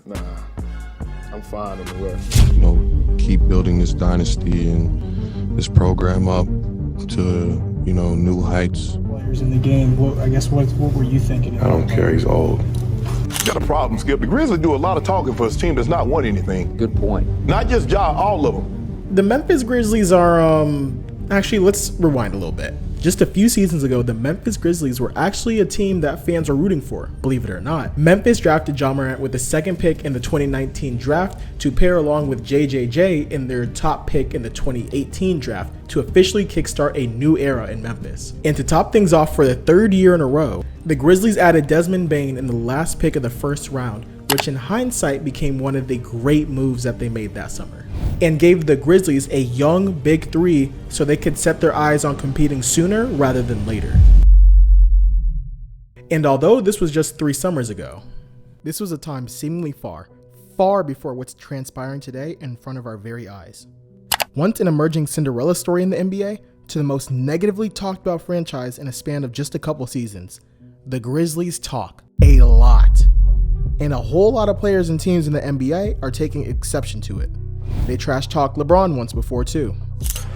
Nah, I'm fine in the West. You know, keep building this dynasty and this program up to, you know, new heights. Players in the game, what were you thinking? I don't care, he's old. You got a problem, Skip. The Grizzlies do a lot of talking for his team that's not won anything. Good point. Not just Ja, all of them. The Memphis Grizzlies are, actually, let's rewind a little bit. Just a few seasons ago, the Memphis Grizzlies were actually a team that fans were rooting for, believe it or not. Memphis drafted Ja Morant with the second pick in the 2019 draft to pair along with JJJ in their top pick in the 2018 draft to officially kickstart a new era in Memphis. And to top things off for the third year in a row, the Grizzlies added Desmond Bane in the last pick of the first round, which in hindsight became one of the great moves that they made that summer, and gave the Grizzlies a young big three so they could set their eyes on competing sooner rather than later. And although this was just 3 summers ago, this was a time seemingly far, far before what's transpiring today in front of our very eyes. Once an emerging Cinderella story in the NBA, to the most negatively talked about franchise in a span of just a couple seasons, the Grizzlies talk a lot. And a whole lot of players and teams in the NBA are taking exception to it. They trash talked LeBron once before too.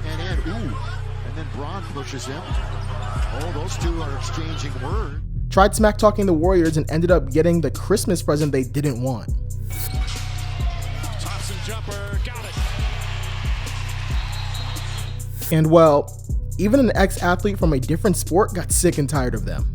And then Bron pushes him. Oh, those two are exchanging words. Tried smack talking the Warriors and ended up getting the Christmas present they didn't want. Thompson jumper, got it. And well, even an ex-athlete from a different sport got sick and tired of them.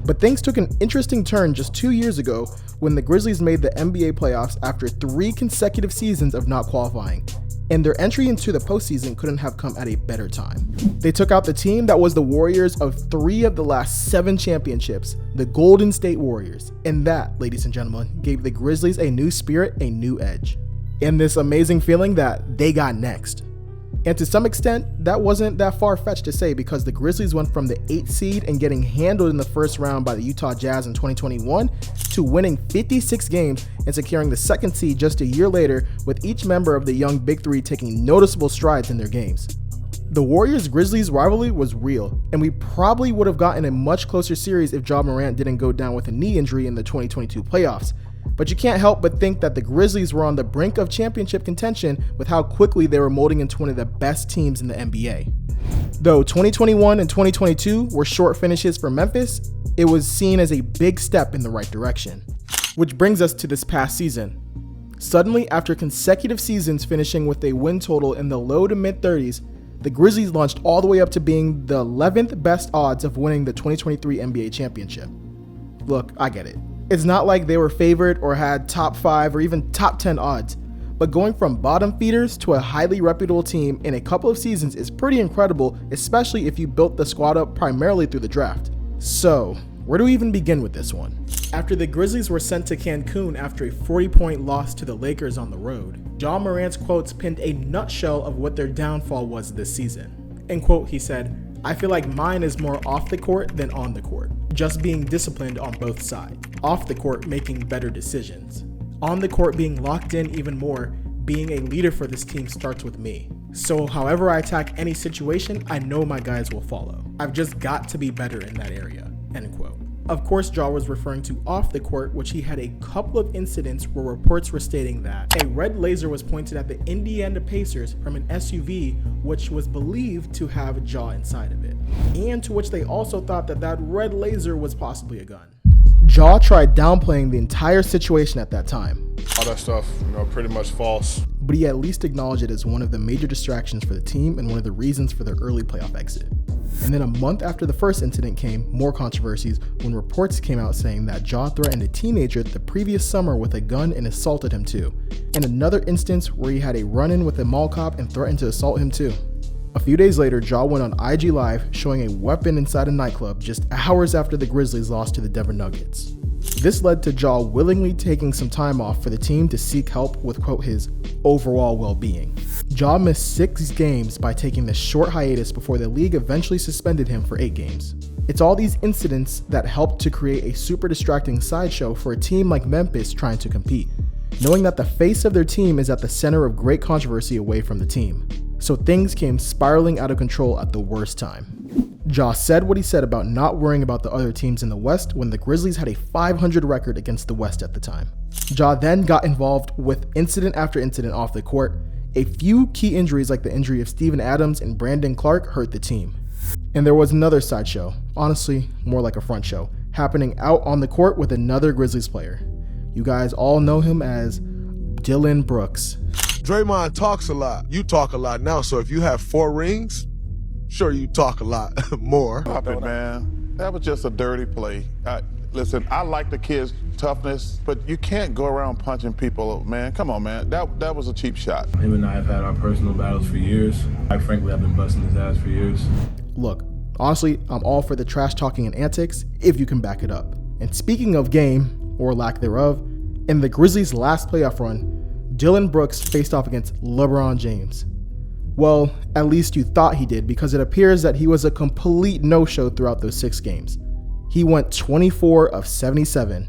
But things took an interesting turn just 2 years ago when the Grizzlies made the NBA playoffs after 3 consecutive seasons of not qualifying, and their entry into the postseason couldn't have come at a better time. They took out the team that was the Warriors of 3 of the last 7 championships, the Golden State Warriors, and that, ladies and gentlemen, gave the Grizzlies a new spirit, a new edge, and this amazing feeling that they got next. And to some extent, that wasn't that far-fetched to say because the Grizzlies went from the 8th seed and getting handled in the first round by the Utah Jazz in 2021 to winning 56 games and securing the 2nd seed just a year later, with each member of the young Big Three taking noticeable strides in their games. The Warriors-Grizzlies rivalry was real, and we probably would have gotten a much closer series if Ja Morant didn't go down with a knee injury in the 2022 playoffs. But you can't help but think that the Grizzlies were on the brink of championship contention with how quickly they were molding into one of the best teams in the NBA. Though 2021 and 2022 were short finishes for Memphis, it was seen as a big step in the right direction. Which brings us to this past season. Suddenly, after consecutive seasons finishing with a win total in the low to mid 30s, the Grizzlies launched all the way up to being the 11th best odds of winning the 2023 NBA championship. Look, I get it. It's not like they were favored or had top 5 or even top 10 odds, but going from bottom feeders to a highly reputable team in a couple of seasons is pretty incredible, especially if you built the squad up primarily through the draft. So, where do we even begin with this one? After the Grizzlies were sent to Cancun after a 40-point loss to the Lakers on the road, Ja Morant's quotes pinned a nutshell of what their downfall was this season. In quote, he said, "I feel like mine is more off the court than on the court. Just being disciplined on both sides. Off the court, making better decisions. On the court, being locked in even more. Being a leader for this team starts with me. So however I attack any situation, I know my guys will follow. I've just got to be better in that area." End quote. Of course, Ja was referring to off the court, which he had a couple of incidents where reports were stating that a red laser was pointed at the Indiana Pacers from an SUV, which was believed to have Ja inside of it, and to which they also thought that that red laser was possibly a gun. Ja tried downplaying the entire situation at that time. All that stuff, pretty much false. But he at least acknowledged it as one of the major distractions for the team and one of the reasons for their early playoff exit. And then a month after the first incident came more controversies when reports came out saying that Ja threatened a teenager the previous summer with a gun and assaulted him too. And another instance where he had a run-in with a mall cop and threatened to assault him too. A few days later, Ja went on IG Live showing a weapon inside a nightclub just hours after the Grizzlies lost to the Denver Nuggets. This led to Ja willingly taking some time off for the team to seek help with, quote, his overall well-being. Ja missed 6 games by taking this short hiatus before the league eventually suspended him for 8 games. It's all these incidents that helped to create a super distracting sideshow for a team like Memphis trying to compete, knowing that the face of their team is at the center of great controversy away from the team. So things came spiraling out of control at the worst time. Ja said what he said about not worrying about the other teams in the West when the Grizzlies had a 500 record against the West at the time. Ja then got involved with incident after incident off the court. A few key injuries like the injury of Steven Adams and Brandon Clark hurt the team. And there was another sideshow, honestly more like a front show, happening out on the court with another Grizzlies player. You guys all know him as Dillon Brooks. Draymond talks a lot. You talk a lot now, so if you have 4 rings, sure you talk a lot more. Stop it, man. That was just a dirty play. Listen, I like the kid's toughness, but you can't go around punching people, man. Come on, man. That was a cheap shot. Him and I have had our personal battles for years. I frankly have been busting his ass for years. Look, honestly, I'm all for the trash talking and antics if you can back it up. And speaking of game, or lack thereof, in the Grizzlies' last playoff run, Dillon Brooks faced off against LeBron James. Well, at least you thought he did, because it appears that he was a complete no-show throughout those 6 games. He went 24 of 77,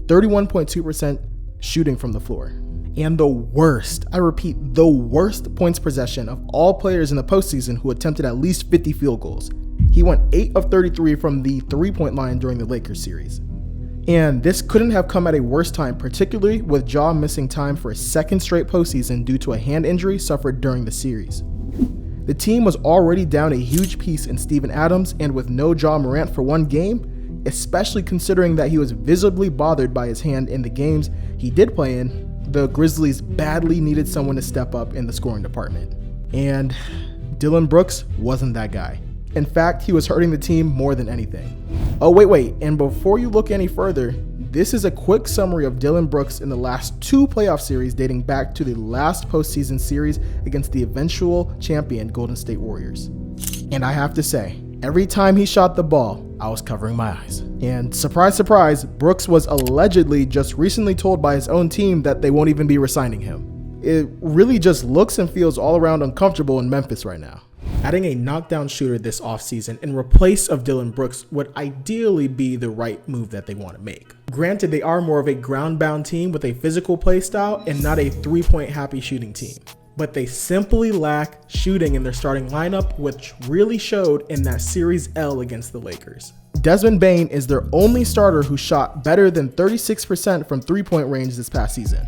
31.2% shooting from the floor. And the worst, I repeat, the worst points possession of all players in the postseason who attempted at least 50 field goals. He went 8 of 33 from the 3-point line during the Lakers series. And this couldn't have come at a worse time, particularly with Ja missing time for a second straight postseason due to a hand injury suffered during the series. The team was already down a huge piece in Steven Adams, and with no Ja Morant for 1 game, especially considering that he was visibly bothered by his hand in the games he did play in, the Grizzlies badly needed someone to step up in the scoring department. And Dillon Brooks wasn't that guy. In fact, he was hurting the team more than anything. Oh, wait, and before you look any further, this is a quick summary of Dillon Brooks in the last 2 playoff series dating back to the last postseason series against the eventual champion Golden State Warriors. And I have to say, every time he shot the ball, I was covering my eyes. And surprise, surprise, Brooks was allegedly just recently told by his own team that they won't even be re-signing him. It really just looks and feels all around uncomfortable in Memphis right now. Adding a knockdown shooter this offseason in replace of Dillon Brooks would ideally be the right move that they want to make. Granted, they are more of a ground-bound team with a physical play style and not a 3-point happy shooting team. But they simply lack shooting in their starting lineup, which really showed in that Series L against the Lakers. Desmond Bane is their only starter who shot better than 36% from 3-point range this past season.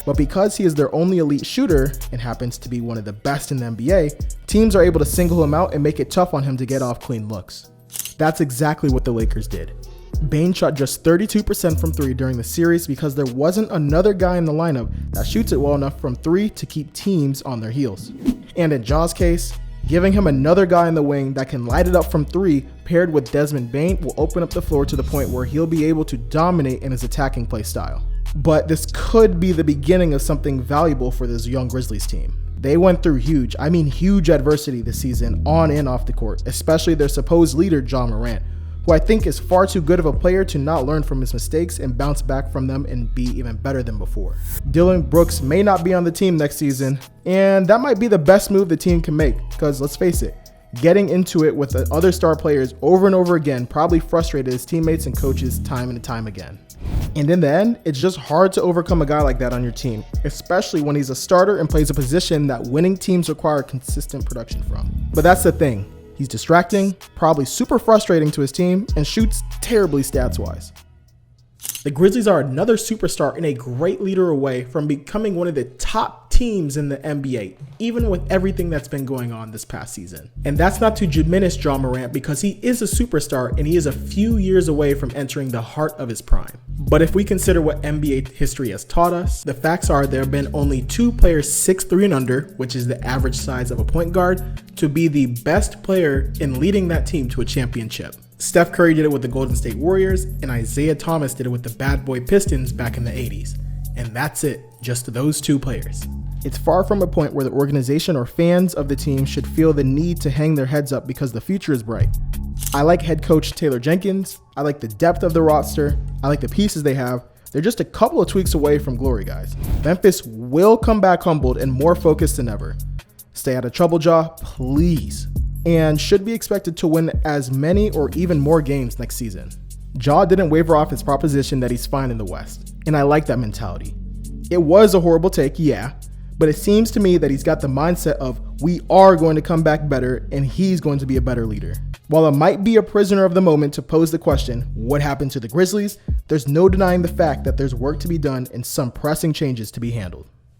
But because he is their only elite shooter and happens to be one of the best in the NBA, teams are able to single him out and make it tough on him to get off clean looks. That's exactly what the Lakers did. Bane shot just 32% from 3 during the series because there wasn't another guy in the lineup that shoots it well enough from 3 to keep teams on their heels. And in Ja's case, giving him another guy in the wing that can light it up from 3 paired with Desmond Bane will open up the floor to the point where he'll be able to dominate in his attacking play style. But this could be the beginning of something valuable for this young Grizzlies team. They went through huge adversity this season on and off the court, especially their supposed leader, Ja Morant, who I think is far too good of a player to not learn from his mistakes and bounce back from them and be even better than before. Dillon Brooks may not be on the team next season, and that might be the best move the team can make, because let's face it, getting into it with the other star players over and over again probably frustrated his teammates and coaches time and time again. And in the end, it's just hard to overcome a guy like that on your team, especially when he's a starter and plays a position that winning teams require consistent production from. But that's the thing. He's distracting, probably super frustrating to his team, and shoots terribly stats-wise. The Grizzlies are another superstar and a great leader away from becoming one of the top teams in the NBA, even with everything that's been going on this past season. And that's not to diminish Ja Morant, because he is a superstar and he is a few years away from entering the heart of his prime. But if we consider what NBA history has taught us, the facts are there have been only 2 players 6'3" and under, which is the average size of a point guard, to be the best player in leading that team to a championship. Steph Curry did it with the Golden State Warriors, and Isaiah Thomas did it with the Bad Boy Pistons back in the 80s. And that's it, just those 2 players. It's far from a point where the organization or fans of the team should feel the need to hang their heads up because the future is bright. I like head coach Taylor Jenkins, I like the depth of the roster, I like the pieces they have. They're just a couple of tweaks away from glory, guys. Memphis will come back humbled and more focused than ever. Stay out of trouble, Ja, please. And should be expected to win as many or even more games next season. Ja didn't waver off his proposition that he's fine in the West, and I like that mentality. It was a horrible take, yeah, but it seems to me that he's got the mindset of we are going to come back better and he's going to be a better leader. While it might be a prisoner of the moment to pose the question, what happened to the Grizzlies? There's no denying the fact that there's work to be done and some pressing changes to be handled.